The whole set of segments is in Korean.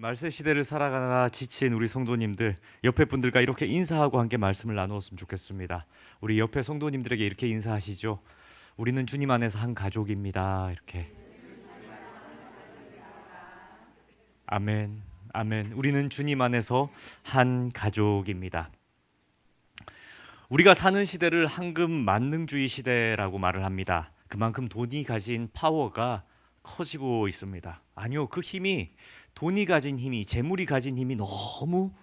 말세 시대를 살아가느라 지친 우리 성도님들, 옆에 분들과 이렇게 인사하고 함께 말씀을 나누었으면 좋겠습니다. 우리 옆에 성도님들에게 이렇게 인사하시죠. 우리는 주님 안에서 한 가족입니다. 이렇게. 아멘. 아멘. 우리는 주님 안에서 한 가족입니다. 우리가 사는 시대를 황금 만능주의 시대라고 말을 합니다. 그만큼 돈이 가진 파워가 커지고 있습니다. 아니요, 그 힘이, 돈이 가진 힘이, 재물이 가진 힘이 너무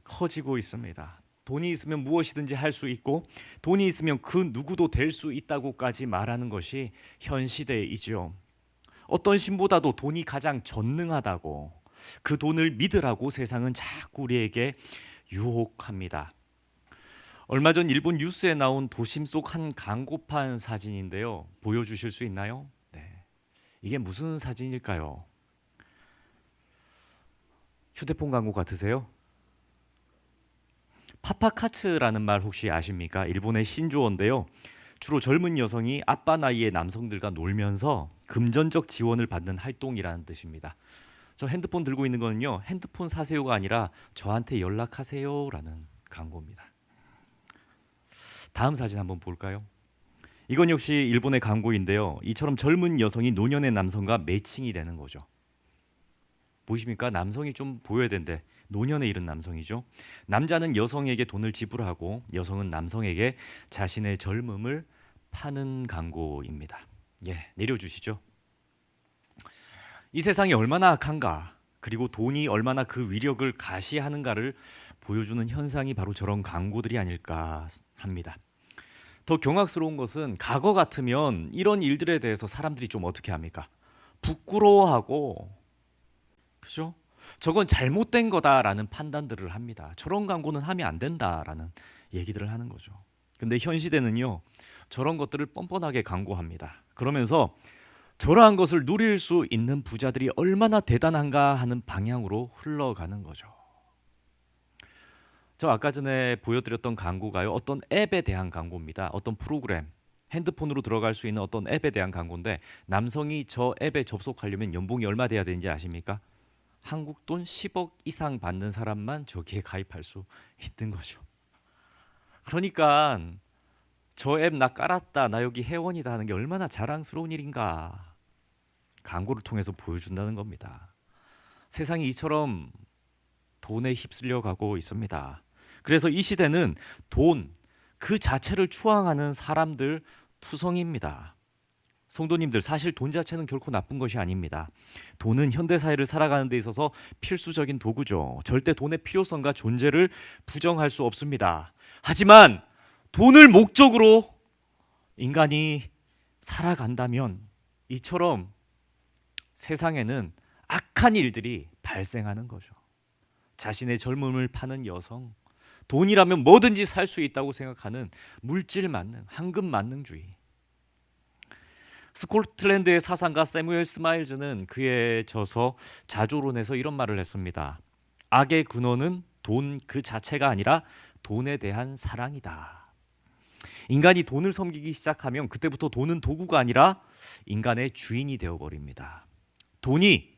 커지고 있습니다. 돈이 있으면 무엇이든지 할 수 있고, 돈이 있으면 그 누구도 될 수 있다고까지 말하는 것이 현 시대이죠. 어떤 신보다도 돈이 가장 전능하다고, 그 돈을 믿으라고 세상은 자꾸 우리에게 유혹합니다. 얼마 전 일본 뉴스에 나온 도심 속 한 광고판 사진인데요. 보여주실 수 있나요? 네. 이게 무슨 사진일까요? 휴대폰 광고 같으세요? 파파카츠라는 말 혹시 아십니까? 일본의 신조어인데요. 주로 젊은 여성이 아빠 나이의 남성들과 놀면서 금전적 지원을 받는 활동이라는 뜻입니다. 저 핸드폰 들고 있는 거는요, 핸드폰 사세요가 아니라 저한테 연락하세요라는 광고입니다. 다음 사진 한번 볼까요? 이건 역시 일본의 광고인데요. 이처럼 젊은 여성이 노년의 남성과 매칭이 되는 거죠. 보이십니까? 남성이 좀 보여야 되는데 노년에 이른 남성이죠. 남자는 여성에게 돈을 지불하고 여성은 남성에게 자신의 젊음을 파는 광고입니다. 예, 내려주시죠. 이 세상이 얼마나 악한가, 그리고 돈이 얼마나 그 위력을 가시하는가를 보여주는 현상이 바로 저런 광고들이 아닐까 합니다. 더 경악스러운 것은 과거 같으면 이런 일들에 대해서 사람들이 좀 어떻게 합니까? 부끄러워하고, 그죠? 저건 잘못된 거다라는 판단들을 합니다. 저런 광고는 하면 안 된다라는 얘기들을 하는 거죠. 근데 현 시대는요, 저런 것들을 뻔뻔하게 광고합니다. 그러면서 저러한 것을 누릴 수 있는 부자들이 얼마나 대단한가 하는 방향으로 흘러가는 거죠. 저 아까 전에 보여드렸던 광고가요, 어떤 앱에 대한 광고입니다. 어떤 프로그램, 핸드폰으로 들어갈 수 있는 어떤 앱에 대한 광고인데, 남성이 저 앱에 접속하려면 연봉이 얼마 돼야 되는지 아십니까? 한국 돈 10억 이상 받는 사람만 저기에 가입할 수 있는 거죠. 그러니까 저 앱 나 깔았다, 나 여기 회원이다 하는 게 얼마나 자랑스러운 일인가, 광고를 통해서 보여준다는 겁니다. 세상이 이처럼 돈에 휩쓸려 가고 있습니다. 그래서 이 시대는 돈 그 자체를 추앙하는 사람들 투성입니다. 성도님들, 사실 돈 자체는 결코 나쁜 것이 아닙니다. 돈은 현대 사회를 살아가는 데 있어서 필수적인 도구죠. 절대 돈의 필요성과 존재를 부정할 수 없습니다. 하지만 돈을 목적으로 인간이 살아간다면 이처럼 세상에는 악한 일들이 발생하는 거죠. 자신의 젊음을 파는 여성, 돈이라면 뭐든지 살 수 있다고 생각하는 물질 만능, 황금 만능주의. 스코틀랜드의 사상가 세무엘 스마일즈는 그의 저서 자조론에서 이런 말을 했습니다. 악의 근원은 돈 그 자체가 아니라 돈에 대한 사랑이다. 인간이 돈을 섬기기 시작하면 그때부터 돈은 도구가 아니라 인간의 주인이 되어버립니다. 돈이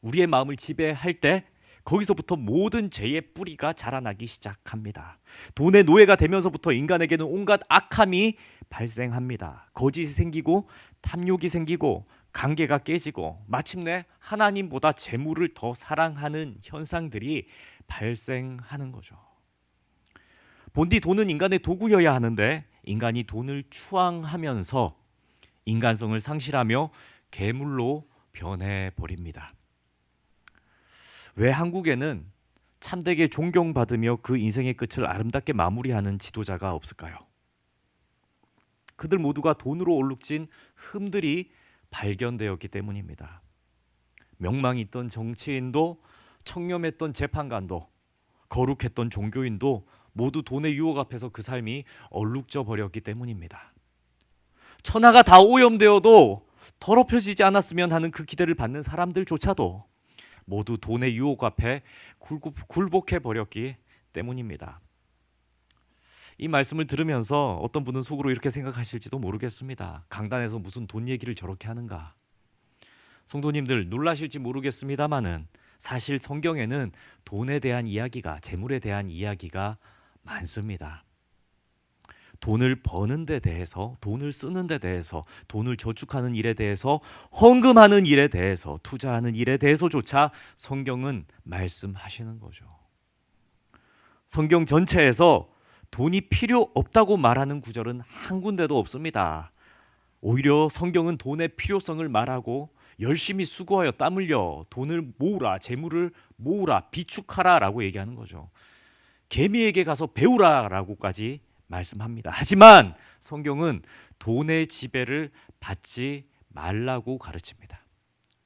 우리의 마음을 지배할 때 거기서부터 모든 죄의 뿌리가 자라나기 시작합니다. 돈의 노예가 되면서부터 인간에게는 온갖 악함이 발생합니다. 거짓이 생기고 탐욕이 생기고 관계가 깨지고 마침내 하나님보다 재물을 더 사랑하는 현상들이 발생하는 거죠. 본디 돈은 인간의 도구여야 하는데 인간이 돈을 추앙하면서 인간성을 상실하며 괴물로 변해버립니다. 왜 한국에는 참되게 존경받으며 그 인생의 끝을 아름답게 마무리하는 지도자가 없을까요? 그들 모두가 돈으로 얼룩진 흠들이 발견되었기 때문입니다. 명망이 있던 정치인도, 청렴했던 재판관도, 거룩했던 종교인도 모두 돈의 유혹 앞에서 그 삶이 얼룩져 버렸기 때문입니다. 천하가 다 오염되어도 더럽혀지지 않았으면 하는 그 기대를 받는 사람들조차도 모두 돈의 유혹 앞에 굴복해 버렸기 때문입니다. 이 말씀을 들으면서 어떤 분은 속으로 이렇게 생각하실지도 모르겠습니다. 강단에서 무슨 돈 얘기를 저렇게 하는가. 성도님들 놀라실지 모르겠습니다마는 사실 성경에는 돈에 대한 이야기가, 재물에 대한 이야기가 많습니다. 돈을 버는 데 대해서, 돈을 쓰는 데 대해서, 돈을 저축하는 일에 대해서, 헌금하는 일에 대해서, 투자하는 일에 대해서조차 성경은 말씀하시는 거죠. 성경 전체에서 돈이 필요 없다고 말하는 구절은 한 군데도 없습니다. 오히려 성경은 돈의 필요성을 말하고 열심히 수고하여 땀 흘려 돈을 모으라, 재물을 모으라, 비축하라라고 얘기하는 거죠. 개미에게 가서 배우라라고까지 말씀합니다. 하지만 성경은 돈의 지배를 받지 말라고 가르칩니다.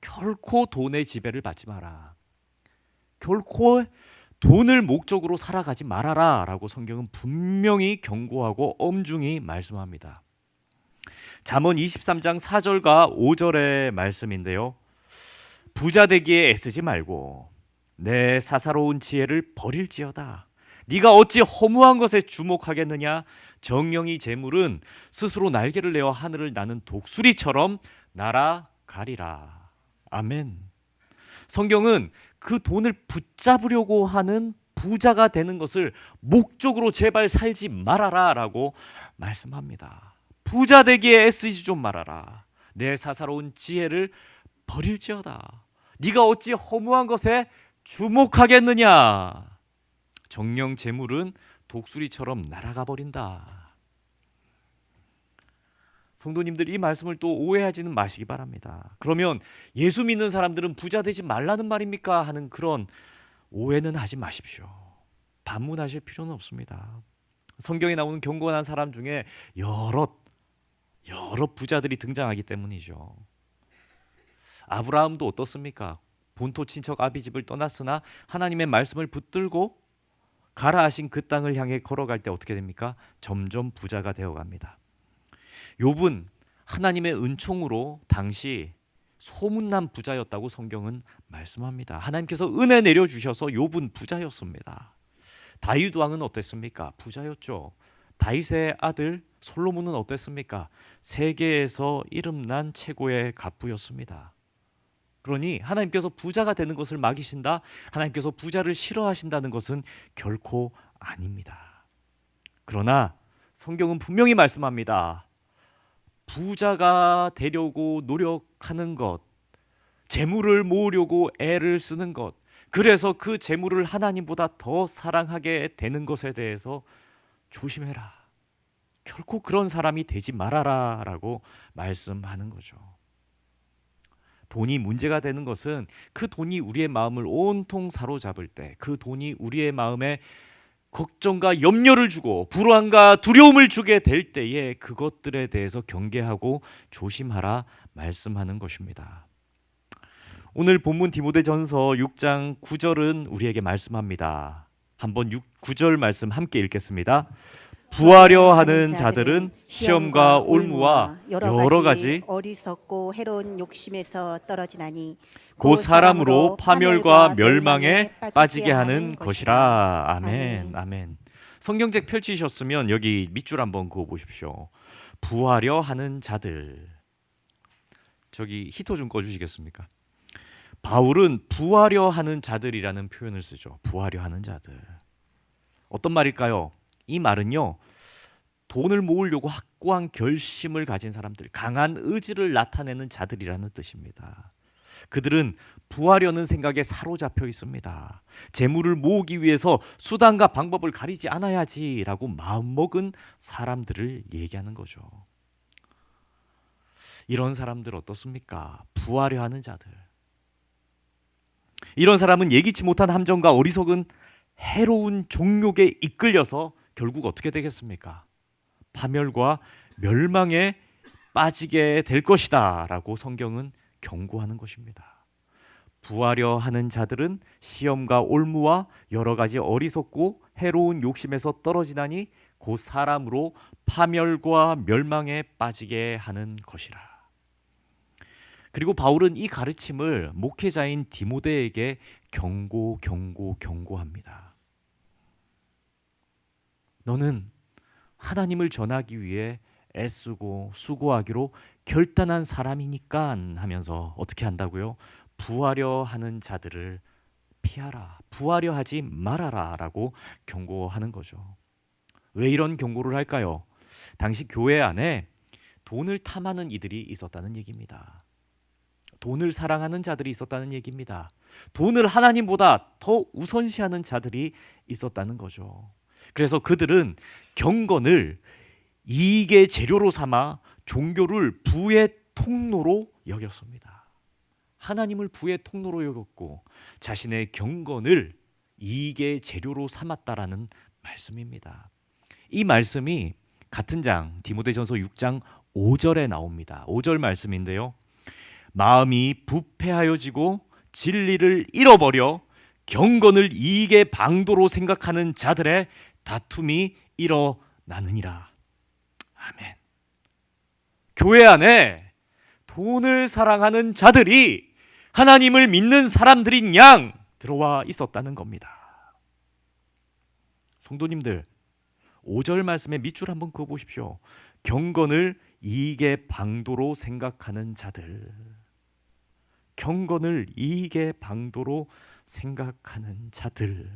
결코 돈의 지배를 받지 마라. 결코 돈을 목적으로 살아가지 말아라 라고 성경은 분명히 경고하고 엄중히 말씀합니다. 잠언 23장 4절과 5절의 말씀인데요. 부자 되기에 애쓰지 말고 내 사사로운 지혜를 버릴지어다. 네가 어찌 허무한 것에 주목하겠느냐? 정령이 재물은 스스로 날개를 내어 하늘을 나는 독수리처럼 날아가리라. 아멘. 성경은 그 돈을 붙잡으려고 하는 부자가 되는 것을 목적으로 제발 살지 말아라 라고 말씀합니다. 부자 되기에 애쓰지 좀 말아라. 내 사사로운 지혜를 버릴지어다. 네가 어찌 허무한 것에 주목하겠느냐. 정령 재물은 독수리처럼 날아가 버린다. 성도님들, 이 말씀을 또 오해하지는 마시기 바랍니다. 그러면 예수 믿는 사람들은 부자 되지 말라는 말입니까? 하는 그런 오해는 하지 마십시오. 반문하실 필요는 없습니다. 성경에 나오는 경건한 사람 중에 여러 부자들이 등장하기 때문이죠. 아브라함도 어떻습니까? 본토 친척 아비집을 떠났으나 하나님의 말씀을 붙들고 가라 하신 그 땅을 향해 걸어갈 때 어떻게 됩니까? 점점 부자가 되어갑니다. 욥은 하나님의 은총으로 당시 소문난 부자였다고 성경은 말씀합니다. 하나님께서 은혜 내려주셔서 욥은 부자였습니다. 다윗 왕은 어땠습니까? 부자였죠. 다윗의 아들 솔로몬은 어땠습니까? 세계에서 이름난 최고의 갑부였습니다. 그러니 하나님께서 부자가 되는 것을 막이신다, 하나님께서 부자를 싫어하신다는 것은 결코 아닙니다. 그러나 성경은 분명히 말씀합니다. 부자가 되려고 노력하는 것, 재물을 모으려고 애를 쓰는 것, 그래서 그 재물을 하나님보다 더 사랑하게 되는 것에 대해서 조심해라. 결코 그런 사람이 되지 말아라 라고 말씀하는 거죠. 돈이 문제가 되는 것은 그 돈이 우리의 마음을 온통 사로잡을 때, 그 돈이 우리의 마음에 걱정과 염려를 주고 불안과 두려움을 주게 될 때에 그것들에 대해서 경계하고 조심하라 말씀하는 것입니다. 오늘 본문 디모데전서 6장 9절은 우리에게 말씀합니다. 한번 9절 말씀 함께 읽겠습니다. 부하려 하는 자들은 시험과 올무와 여러 가지 어리석고 해로운 욕심에서 떨어지나니 곧 사람으로 파멸과 멸망에 빠지게 하는 것이라. 아멘. 아멘. 성경책 펼치셨으면 여기 밑줄 한번 그어 보십시오. 부하려 하는 자들. 저기 히터 좀 꺼주시겠습니까? 바울은 부하려 하는 자들이라는 표현을 쓰죠. 부하려 하는 자들. 어떤 말일까요? 이 말은요, 돈을 모으려고 확고한 결심을 가진 사람들, 강한 의지를 나타내는 자들이라는 뜻입니다. 그들은 부하려는 생각에 사로잡혀 있습니다. 재물을 모으기 위해서 수단과 방법을 가리지 않아야지라고 마음먹은 사람들을 얘기하는 거죠. 이런 사람들 어떻습니까? 부하려 하는 자들. 이런 사람은 예기치 못한 함정과 어리석은 해로운 종욕에 이끌려서 결국 어떻게 되겠습니까? 파멸과 멸망에 빠지게 될 것이다 라고 성경은 경고하는 것입니다. 부하려 하는 자들은 시험과 올무와 여러 가지 어리석고 해로운 욕심에서 떨어지나니 곧 사람으로 파멸과 멸망에 빠지게 하는 것이라. 그리고 바울은 이 가르침을 목회자인 디모데에게 경고합니다. 너는 하나님을 전하기 위해 애쓰고 수고하기로 결단한 사람이니까 하면서 어떻게 한다고요? 부하려 하는 자들을 피하라, 부하려 하지 말아라라고 경고하는 거죠. 왜 이런 경고를 할까요? 당시 교회 안에 돈을 탐하는 이들이 있었다는 얘기입니다. 돈을 사랑하는 자들이 있었다는 얘기입니다. 돈을 하나님보다 더 우선시하는 자들이 있었다는 거죠. 그래서 그들은 경건을 이익의 재료로 삼아 종교를 부의 통로로 여겼습니다. 하나님을 부의 통로로 여겼고 자신의 경건을 이익의 재료로 삼았다라는 말씀입니다. 이 말씀이 같은 장 디모데전서 6장 5절에 나옵니다. 5절 말씀인데요. 마음이 부패하여지고 진리를 잃어버려 경건을 이익의 방도로 생각하는 자들의 다툼이 일어나느니라. 아멘. 교회 안에 돈을 사랑하는 자들이 하나님을 믿는 사람들인 양 들어와 있었다는 겁니다. 성도님들, 5절 말씀의 밑줄 한번 그어 보십시오. 경건을 이익의 방도로 생각하는 자들. 경건을 이익의 방도로 생각하는 자들.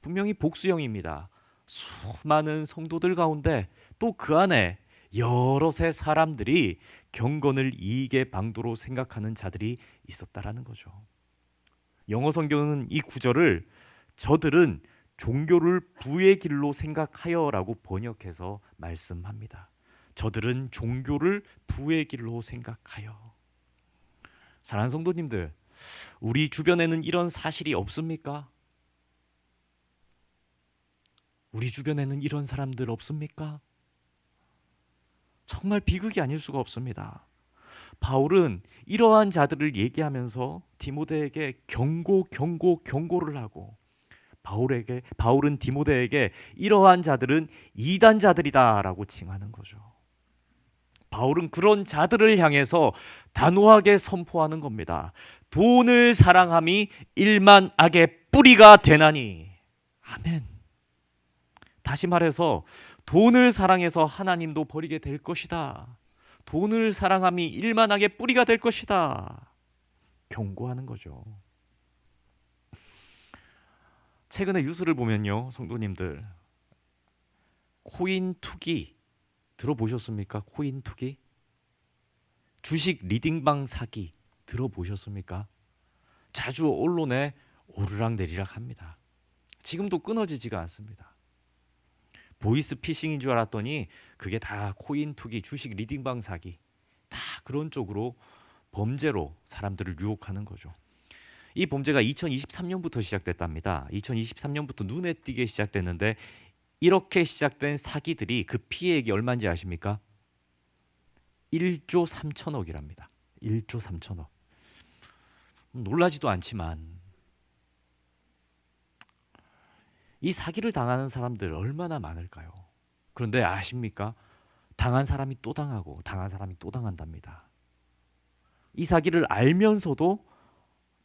분명히 복수형입니다. 수많은 성도들 가운데 또 그 안에 여럿의 사람들이 경건을 이익의 방도로 생각하는 자들이 있었다라는 거죠. 영어 성경은 이 구절을 저들은 종교를 부의 길로 생각하여라고 번역해서 말씀합니다. 저들은 종교를 부의 길로 생각하여. 사랑하는 성도님들, 우리 주변에는 이런 사실이 없습니까? 우리 주변에는 이런 사람들 없습니까? 정말 비극이 아닐 수가 없습니다. 바울은 이러한 자들을 얘기하면서 디모데에게 경고를 하고 바울은 디모데에게 이러한 자들은 이단자들이다라고 칭하는 거죠. 바울은 그런 자들을 향해서 단호하게 선포하는 겁니다. 돈을 사랑함이 일만 악의 뿌리가 되나니. 아멘. 다시 말해서 돈을 사랑해서 하나님도 버리게 될 것이다. 돈을 사랑함이 일만 악의 뿌리가 될 것이다. 경고하는 거죠. 최근에 뉴스를 보면요, 성도님들, 코인 투기 들어보셨습니까? 코인 투기? 주식 리딩방 사기 들어보셨습니까? 자주 언론에 오르락내리락 합니다. 지금도 끊어지지가 않습니다. 보이스 피싱인 줄 알았더니 그게 다 코인 투기, 주식 리딩방 사기, 다 그런 쪽으로 범죄로 사람들을 유혹하는 거죠. 이 범죄가 2023년부터 시작됐답니다. 2023년부터 눈에 띄게 시작됐는데 이렇게 시작된 사기들이 그 피해액이 얼마인지 아십니까? 1조 3천억이랍니다. 1조 3천억. 놀라지도 않지만 이 사기를 당하는 사람들 얼마나 많을까요? 그런데 아십니까? 당한 사람이 또 당하고 당한 사람이 또 당한답니다. 이 사기를 알면서도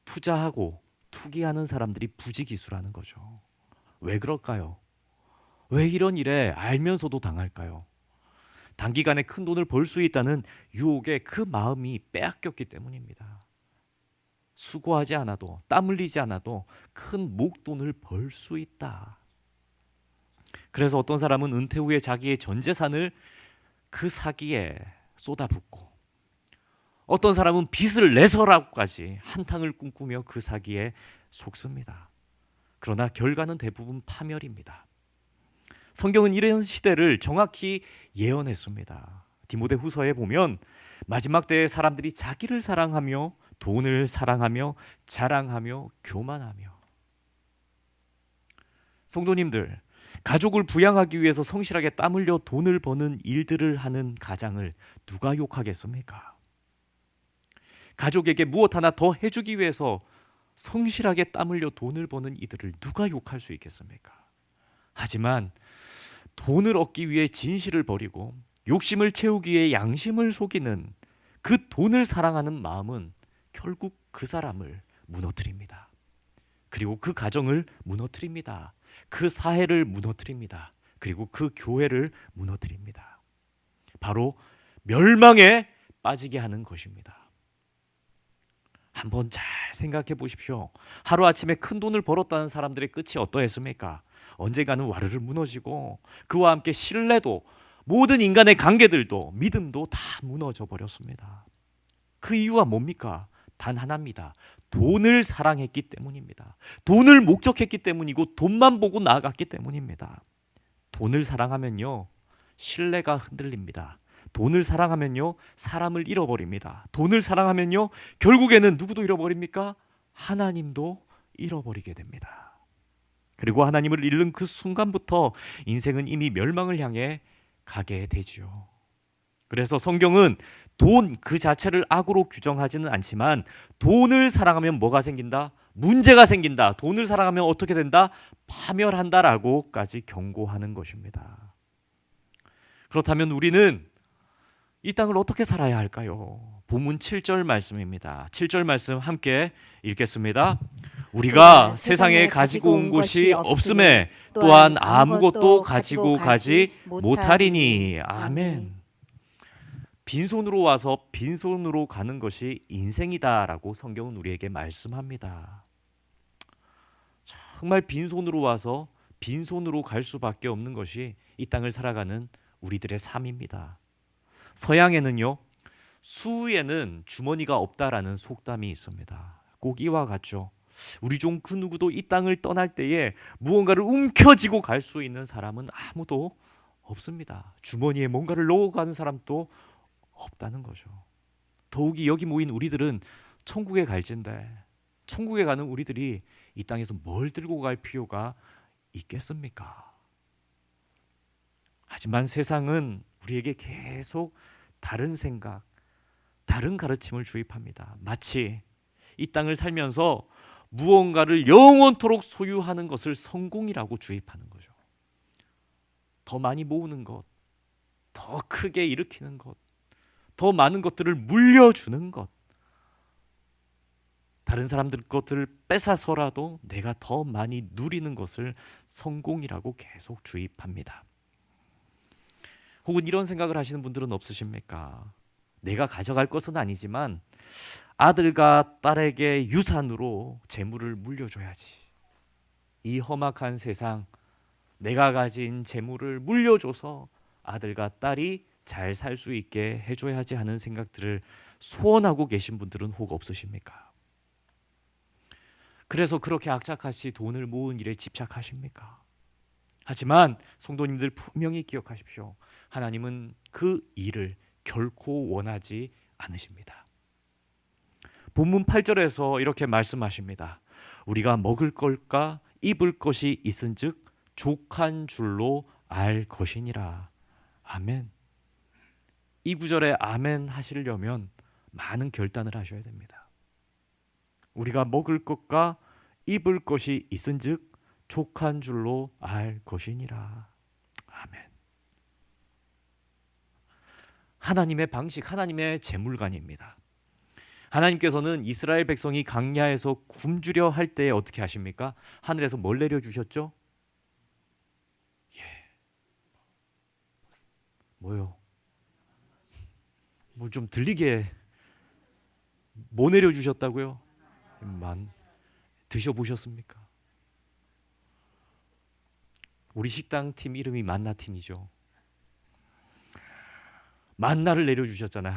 투자하고 투기하는 사람들이 부지기수라는 거죠. 왜 그럴까요? 왜 이런 일에 알면서도 당할까요? 단기간에 큰 돈을 벌 수 있다는 유혹에 그 마음이 빼앗겼기 때문입니다. 수고하지 않아도, 땀 흘리지 않아도 큰 목돈을 벌 수 있다. 그래서 어떤 사람은 은퇴 후에 자기의 전 재산을 그 사기에 쏟아붓고, 어떤 사람은 빚을 내서라고까지 한탕을 꿈꾸며 그 사기에 속습니다. 그러나 결과는 대부분 파멸입니다. 성경은 이런 시대를 정확히 예언했습니다. 디모데 후서에 보면 마지막 때에 사람들이 자기를 사랑하며 돈을 사랑하며 자랑하며 교만하며. 성도님들, 가족을 부양하기 위해서 성실하게 땀 흘려 돈을 버는 일들을 하는 가장을 누가 욕하겠습니까? 가족에게 무엇 하나 더 해주기 위해서 성실하게 땀 흘려 돈을 버는 이들을 누가 욕할 수 있겠습니까? 하지만 돈을 얻기 위해 진실을 버리고 욕심을 채우기 위해 양심을 속이는 그 돈을 사랑하는 마음은 결국 그 사람을 무너뜨립니다. 그리고 그 가정을 무너뜨립니다. 그 사회를 무너뜨립니다. 그리고 그 교회를 무너뜨립니다. 바로 멸망에 빠지게 하는 것입니다. 한번 잘 생각해 보십시오. 하루아침에 큰 돈을 벌었다는 사람들의 끝이 어떠했습니까? 언젠가는 와르르 무너지고 그와 함께 신뢰도, 모든 인간의 관계들도, 믿음도 다 무너져 버렸습니다. 그 이유가 뭡니까? 단 하나입니다. 돈을 사랑했기 때문입니다. 돈을 목적했기 때문이고 돈만 보고 나아갔기 때문입니다. 돈을 사랑하면요, 신뢰가 흔들립니다. 돈을 사랑하면요, 사람을 잃어버립니다. 돈을 사랑하면요, 결국에는 누구도 잃어버립니까? 하나님도 잃어버리게 됩니다. 그리고 하나님을 잃는 그 순간부터 인생은 이미 멸망을 향해 가게 되지요. 그래서 성경은 돈 그 자체를 악으로 규정하지는 않지만 돈을 사랑하면 뭐가 생긴다? 문제가 생긴다. 돈을 사랑하면 어떻게 된다? 파멸한다라고까지 경고하는 것입니다. 그렇다면 우리는 이 땅을 어떻게 살아야 할까요? 본문 7절 말씀입니다. 7절 말씀 함께 읽겠습니다. 우리가 세상에 가지고 온 것이 없음에 또한 아무것도 가지고 가지 못하리니. 아멘. 빈손으로 와서 빈손으로 가는 것이 인생이다라고 성경은 우리에게 말씀합니다. 정말 빈손으로 와서 빈손으로 갈 수밖에 없는 것이 이 땅을 살아가는 우리들의 삶입니다. 서양에는요, 수에는 주머니가 없다라는 속담이 있습니다. 꼭 이와 같죠. 우리 중 그 누구도 이 땅을 떠날 때에 무언가를 움켜쥐고 갈 수 있는 사람은 아무도 없습니다. 주머니에 뭔가를 넣어가는 사람도 없다는 거죠. 더욱이 여기 모인 우리들은 천국에 갈진데, 천국에 가는 우리들이 이 땅에서 뭘 들고 갈 필요가 있겠습니까? 하지만 세상은 우리에게 계속 다른 생각, 다른 가르침을 주입합니다. 마치 이 땅을 살면서 무언가를 영원토록 소유하는 것을 성공이라고 주입하는 거죠. 더 많이 모으는 것, 더 크게 일으키는 것, 더 많은 것들을 물려주는 것, 다른 사람들 것들을 뺏어서라도 내가 더 많이 누리는 것을 성공이라고 계속 주입합니다. 혹은 이런 생각을 하시는 분들은 없으십니까? 내가 가져갈 것은 아니지만 아들과 딸에게 유산으로 재물을 물려줘야지. 이 험악한 세상, 내가 가진 재물을 물려줘서 아들과 딸이 잘 살 수 있게 해줘야지 하는 생각들을 소원하고 계신 분들은 혹 없으십니까? 그래서 그렇게 악착같이 돈을 모은 일에 집착하십니까? 하지만 성도님들 분명히 기억하십시오. 하나님은 그 일을 결코 원하지 않으십니다. 본문 8절에서 이렇게 말씀하십니다. 우리가 먹을 것과 입을 것이 있은즉 족한 줄로 알 것이니라. 아멘. 이 구절에 아멘 하시려면 많은 결단을 하셔야 됩니다. 우리가 먹을 것과 입을 것이 있은즉 족한 줄로 알 것이니라. 아멘. 하나님의 방식, 하나님의 재물관입니다. 하나님께서는 이스라엘 백성이 광야에서 굶주려 할 때에 어떻게 하십니까? 하늘에서 뭘 내려주셨죠? 뭐요? 뭘 좀 들리게, 뭐 내려주셨다고요? 드셔보셨습니까? 우리 식당 팀 이름이 만나 팀이죠. 만나를 내려주셨잖아요.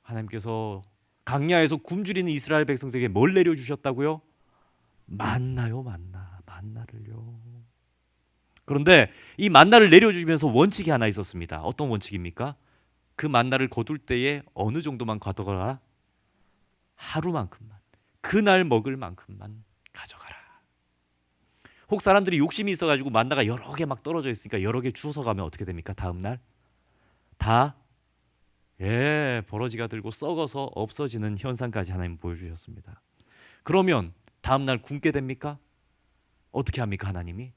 하나님께서 광야에서 굶주리는 이스라엘 백성들에게 뭘 내려주셨다고요? 만나요. 만나를요. 그런데 이 만나를 내려주면서 원칙이 하나 있었습니다. 어떤 원칙입니까? 그 만나를 거둘 때에 어느 정도만 가져가라? 하루만큼만, 그날 먹을 만큼만 가져가라. 혹 사람들이 욕심이 있어가지고 만나가 여러 개 막 떨어져 있으니까 여러 개 주워서 가면 어떻게 됩니까? 다음날 다 버러지가 들고 썩어서 없어지는 현상까지 하나님 보여주셨습니다. 그러면 다음날 굶게 됩니까? 어떻게 합니까? 하나님이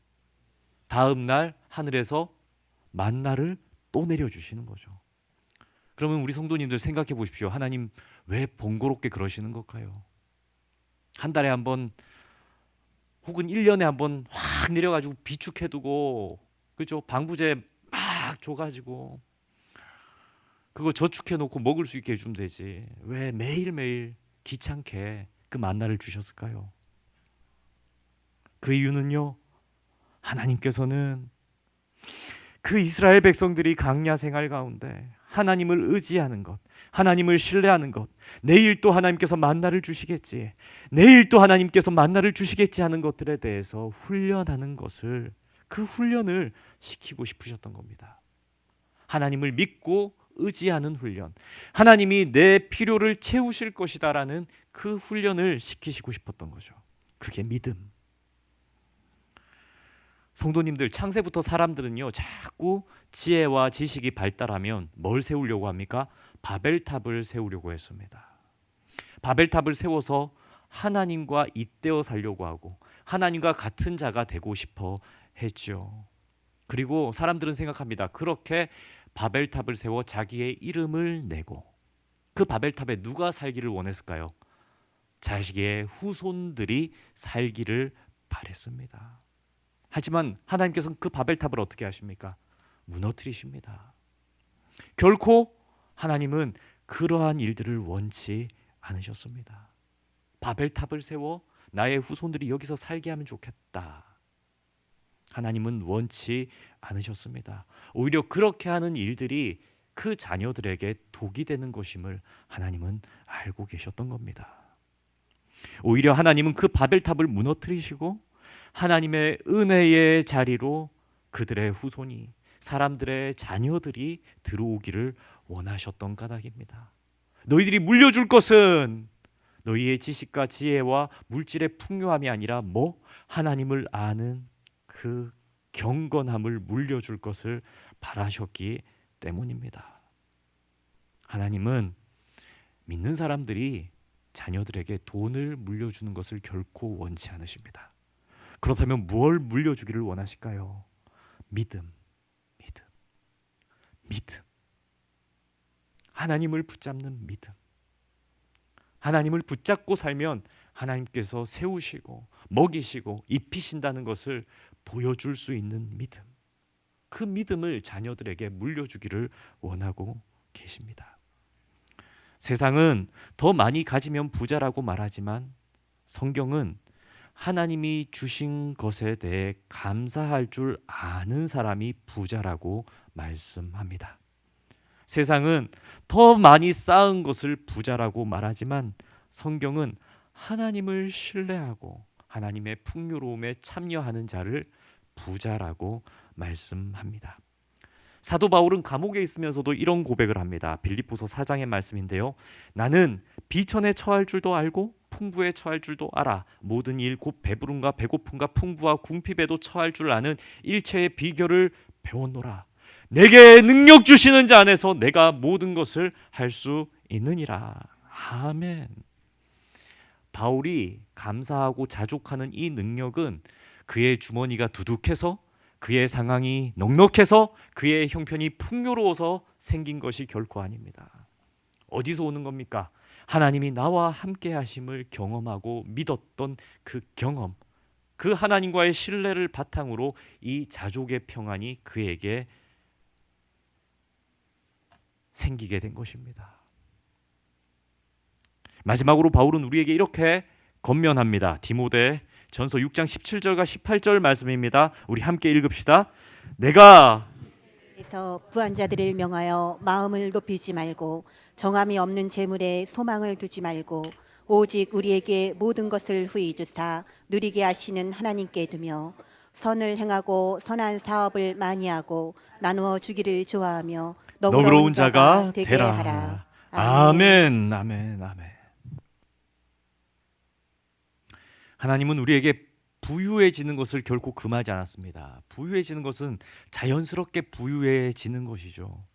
다음날 하늘에서 만나를 또 내려주시는 거죠. 그러면 우리 성도님들 생각해 보십시오. 하나님 왜 번거롭게 그러시는 걸까요? 한 달에 한 번 혹은 1년에 한 번 확 내려가지고 비축해두고, 그죠? 방부제 막 줘가지고 그거 저축해놓고 먹을 수 있게 해주면 되지. 왜 매일매일 귀찮게 그 만나를 주셨을까요? 그 이유는요, 하나님께서는 그 이스라엘 백성들이 광야 생활 가운데 하나님을 의지하는 것, 하나님을 신뢰하는 것, 내일 또 하나님께서 만나를 주시겠지, 내일 또 하나님께서 만나를 주시겠지 하는 것들에 대해서 훈련하는 것을, 그 훈련을 시키고 싶으셨던 겁니다. 하나님을 믿고 의지하는 훈련, 하나님이 내 필요를 채우실 것이다라는 그 훈련을 시키시고 싶었던 거죠. 그게 믿음. 성도님들, 창세부터 사람들은요, 자꾸 지혜와 지식이 발달하면 뭘 세우려고 합니까? 바벨탑을 세우려고 했습니다. 바벨탑을 세워서 하나님과 잇대어 살려고 하고 하나님과 같은 자가 되고 싶어 했죠. 그리고 사람들은 생각합니다. 그렇게 바벨탑을 세워 자기의 이름을 내고, 그 바벨탑에 누가 살기를 원했을까요? 자식의 후손들이 살기를 바랬습니다. 하지만 하나님께서는 그 바벨탑을 어떻게 하십니까? 무너뜨리십니다. 결코 하나님은 그러한 일들을 원치 않으셨습니다. 바벨탑을 세워 나의 후손들이 여기서 살게 하면 좋겠다, 하나님은 원치 않으셨습니다. 오히려 그렇게 하는 일들이 그 자녀들에게 독이 되는 것임을 하나님은 알고 계셨던 겁니다. 오히려 하나님은 그 바벨탑을 무너뜨리시고 하나님의 은혜의 자리로 그들의 후손이, 사람들의 자녀들이 들어오기를 원하셨던 까닭입니다. 너희들이 물려줄 것은 너희의 지식과 지혜와 물질의 풍요함이 아니라 하나님을 아는 그 경건함을 물려줄 것을 바라셨기 때문입니다. 하나님은 믿는 사람들이 자녀들에게 돈을 물려주는 것을 결코 원치 않으십니다. 그렇다면 뭘 물려주기를 원하실까요? 믿음, 믿음, 믿음. 하나님을 붙잡는 믿음. 하나님을 붙잡고 살면 하나님께서 세우시고 먹이시고 입히신다는 것을 보여줄 수 있는 믿음. 그 믿음을 자녀들에게 물려주기를 원하고 계십니다. 세상은 더 많이 가지면 부자라고 말하지만 성경은 하나님이 주신 것에 대해 감사할 줄 아는 사람이 부자라고 말씀합니다. 세상은 더 많이 쌓은 것을 부자라고 말하지만 성경은 하나님을 신뢰하고 하나님의 풍요로움에 참여하는 자를 부자라고 말씀합니다. 사도 바울은 감옥에 있으면서도 이런 고백을 합니다. 빌립보서 4장의 말씀인데요. 나는 비천에 처할 줄도 알고 풍부에 처할 줄도 알아. 모든 일 곧 배부름과 배고픔과 풍부와 궁핍에도 처할 줄 아는 일체의 비결을 배웠노라. 내게 능력 주시는 자 안에서 내가 모든 것을 할 수 있느니라. 아멘. 바울이 감사하고 자족하는 이 능력은 그의 주머니가 두둑해서, 그의 상황이 넉넉해서, 그의 형편이 풍요로워서 생긴 것이 결코 아닙니다. 어디서 오는 겁니까? 하나님이 나와 함께 하심을 경험하고 믿었던 그 경험, 그 하나님과의 신뢰를 바탕으로 이 자족의 평안이 그에게 생기게 된 것입니다. 마지막으로 바울은 우리에게 이렇게 권면합니다. 디모데 전서 6장 17절과 18절 말씀입니다. 우리 함께 읽읍시다. 내가 그래서 부한 자들을 명하여 마음을 높이지 말고 정함이 없는 재물에 소망을 두지 말고 오직 우리에게 모든 것을 후히 주사 누리게 하시는 하나님께 두며 선을 행하고 선한 사업을 많이 하고 나누어 주기를 좋아하며 너그러운 자가 되게 되라. 하라. 아멘, 아멘, 아멘. 하나님은 우리에게 부유해지는 것을 결코 금하지 않았습니다. 부유해지는 것은 자연스럽게 부유해지는 것이죠.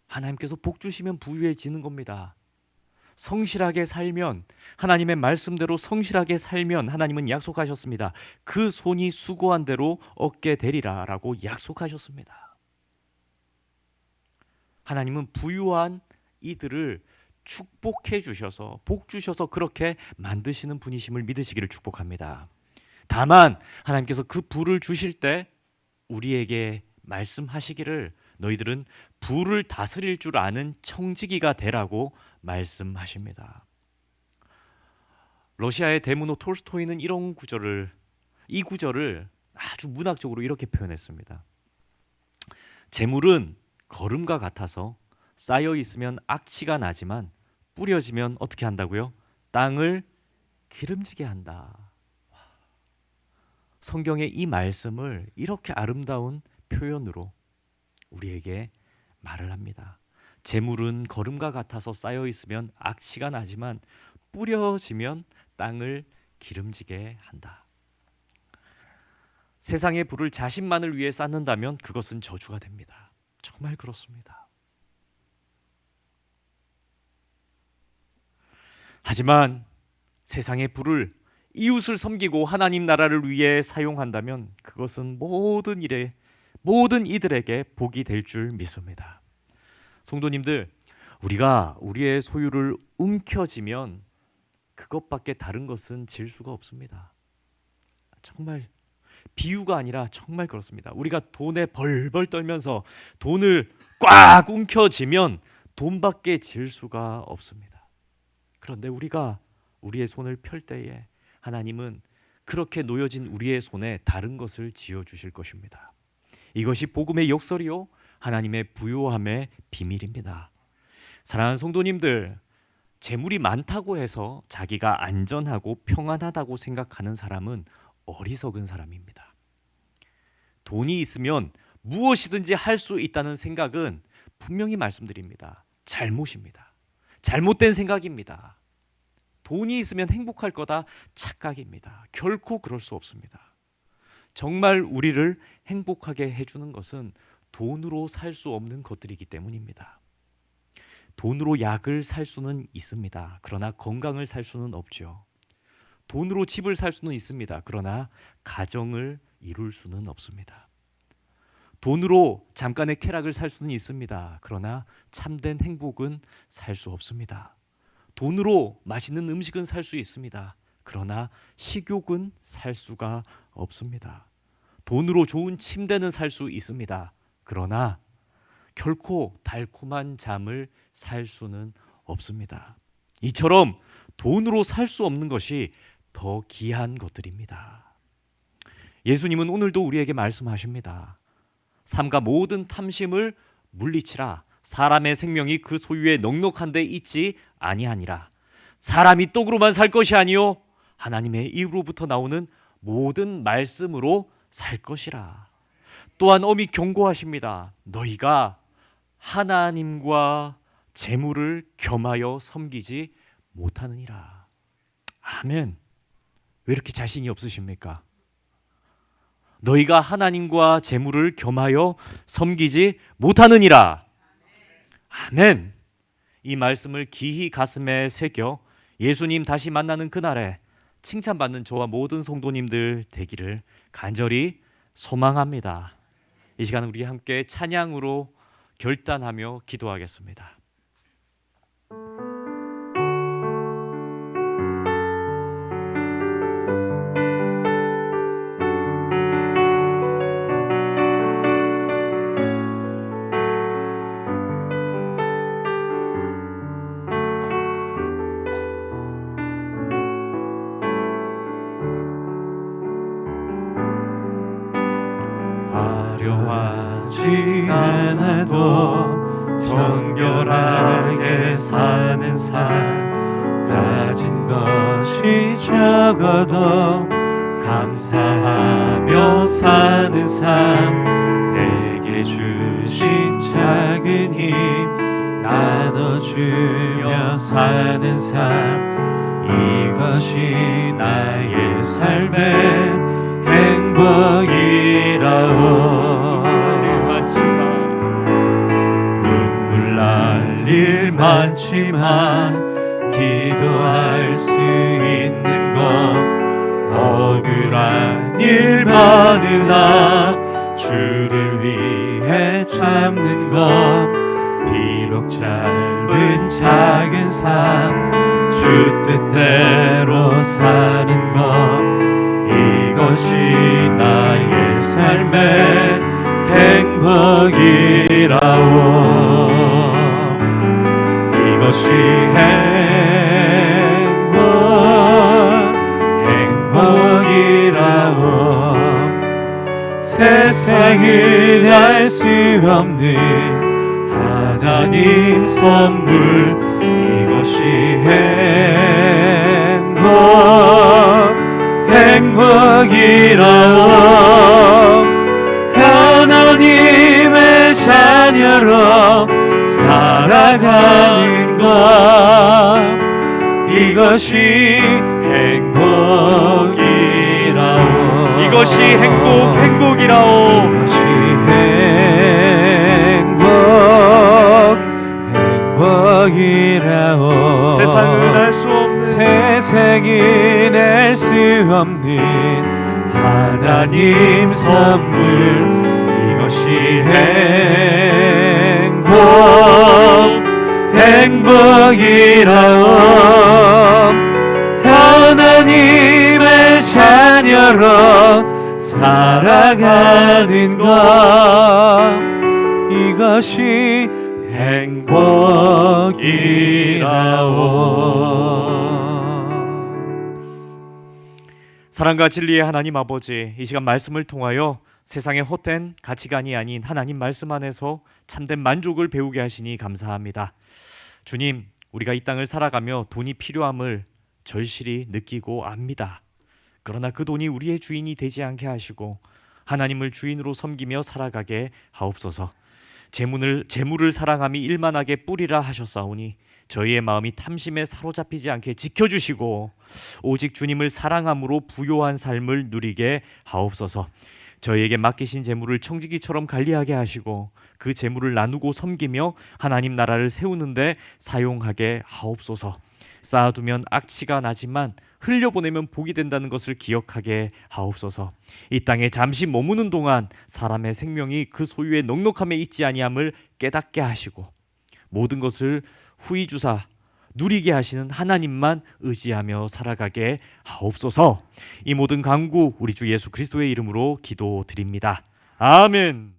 하나님께서 복 주시면 부유해지는 겁니다. 성실하게 살면, 하나님의 말씀대로 성실하게 살면 하나님은 약속하셨습니다. 그 손이 수고한 대로 얻게 되리라 라고 약속하셨습니다. 하나님은 부유한 이들을 축복해 주셔서, 복 주셔서 그렇게 만드시는 분이심을 믿으시기를 축복합니다. 다만 하나님께서 그 부를 주실 때 우리에게 말씀하시기를 너희들은 부를 다스릴 줄 아는 청지기가 되라고 말씀하십니다. 러시아의 대문호 톨스토이는 이 구절을 아주 문학적으로 이렇게 표현했습니다. 재물은 거름과 같아서 쌓여 있으면 악취가 나지만 뿌려지면 어떻게 한다고요? 땅을 기름지게 한다. 성경의 이 말씀을 이렇게 아름다운 표현으로 우리에게 말을 합니다. 재물은 거름과 같아서 쌓여 있으면 악취가 나지만 뿌려지면 땅을 기름지게 한다. 세상의 불을 자신만을 위해 쌓는다면 그것은 저주가 됩니다. 정말 그렇습니다. 하지만 세상의 불을 이웃을 섬기고 하나님 나라를 위해 사용한다면 그것은 모든 이들에게 복이 될 줄 믿습니다. 성도님들, 우리가 우리의 소유를 움켜쥐면 그것밖에 다른 것은 질 수가 없습니다. 정말 비유가 아니라 정말 그렇습니다. 우리가 돈에 벌벌 떨면서 돈을 꽉 움켜쥐면 돈밖에 질 수가 없습니다. 그런데 우리가 우리의 손을 펼 때에 하나님은 그렇게 놓여진 우리의 손에 다른 것을 지어주실 것입니다. 이것이 복음의 역설이요 하나님의 부요함의 비밀입니다. 사랑하는 성도님들, 재물이 많다고 해서 자기가 안전하고 평안하다고 생각하는 사람은 어리석은 사람입니다. 돈이 있으면 무엇이든지 할 수 있다는 생각은 분명히 말씀드립니다. 잘못입니다. 잘못된 생각입니다. 돈이 있으면 행복할 거다 착각입니다. 결코 그럴 수 없습니다. 정말 우리를 행복하게 해주는 것은 돈으로 살 수 없는 것들이기 때문입니다. 돈으로 약을 살 수는 있습니다. 그러나 건강을 살 수는 없죠. 돈으로 집을 살 수는 있습니다. 그러나 가정을 이룰 수는 없습니다. 돈으로 잠깐의 쾌락을 살 수는 있습니다. 그러나 참된 행복은 살 수 없습니다. 돈으로 맛있는 음식은 살 수 있습니다. 그러나 식욕은 살 수가 없습니다. 돈으로 좋은 침대는 살 수 있습니다. 그러나 결코 달콤한 잠을 살 수는 없습니다. 이처럼 돈으로 살 수 없는 것이 더 귀한 것들입니다. 예수님은 오늘도 우리에게 말씀하십니다. 삼가 모든 탐심을 물리치라. 사람의 생명이 그 소유에 넉넉한 데 있지 아니하니라. 사람이 떡으로만 살 것이 아니요 하나님의 입으로부터 나오는 모든 말씀으로 살 것이라. 또한 엄히 경고하십니다. 너희가 하나님과 재물을 겸하여 섬기지 못하느니라. 아멘. 왜 이렇게 자신이 없으십니까? 너희가 하나님과 재물을 겸하여 섬기지 못하느니라. 아멘. 이 말씀을 기히 가슴에 새겨 예수님 다시 만나는 그날에 칭찬받는 저와 모든 성도님들 되기를 간절히 소망합니다. 이 시간 우리 함께 찬양으로 결단하며 기도하겠습니다. 화려하지 않아도 정결하게 사는 삶, 가진 것이 적어도 감사하며 사는 삶, 내게 주신 작은 힘 나눠주며 사는 삶, 이것이 나의 삶의 행복이라오. 눈물 날 일 많지만 기도할 수 있는 것, 억울한 일 많으나 주를 위해 참는 것, 비록 짧은 작은 삶 주 뜻대로 사는 것, 이것이 나의 삶의 행복이라오. 이것이 행복이라오. 세상은 알 수 없는 하나님 선물, 이것이 행복이라오. 하나님의 자녀로 살아가는 것, 이것이 행복이라오. 이것이 행복이라오. 이것이 행복이라오. 세상은 알 수 없는 세상은 알 수 없는 하나님 선물, 이것이 행복이라오. 하나님의 자녀로 살아가는 것, 이것이 행복이라오. 사랑과 진리의 하나님 아버지, 이 시간 말씀을 통하여 세상의 헛된 가치관이 아닌 하나님 말씀 안에서 참된 만족을 배우게 하시니 감사합니다. 주님, 우리가 이 땅을 살아가며 돈이 필요함을 절실히 느끼고 압니다. 그러나 그 돈이 우리의 주인이 되지 않게 하시고 하나님을 주인으로 섬기며 살아가게 하옵소서. 재물을 사랑함이 일만하게 뿌리라 하셨사오니 저희의 마음이 탐심에 사로잡히지 않게 지켜주시고 오직 주님을 사랑함으로 부요한 삶을 누리게 하옵소서. 저희에게 맡기신 재물을 청지기처럼 관리하게 하시고 그 재물을 나누고 섬기며 하나님 나라를 세우는데 사용하게 하옵소서. 쌓아두면 악취가 나지만 흘려보내면 복이 된다는 것을 기억하게 하옵소서. 이 땅에 잠시 머무는 동안 사람의 생명이 그 소유의 넉넉함에 있지 아니함을 깨닫게 하시고 모든 것을 후히 주사 누리게 하시는 하나님만 의지하며 살아가게 하옵소서. 이 모든 간구 우리 주 예수 그리스도의 이름으로 기도드립니다. 아멘.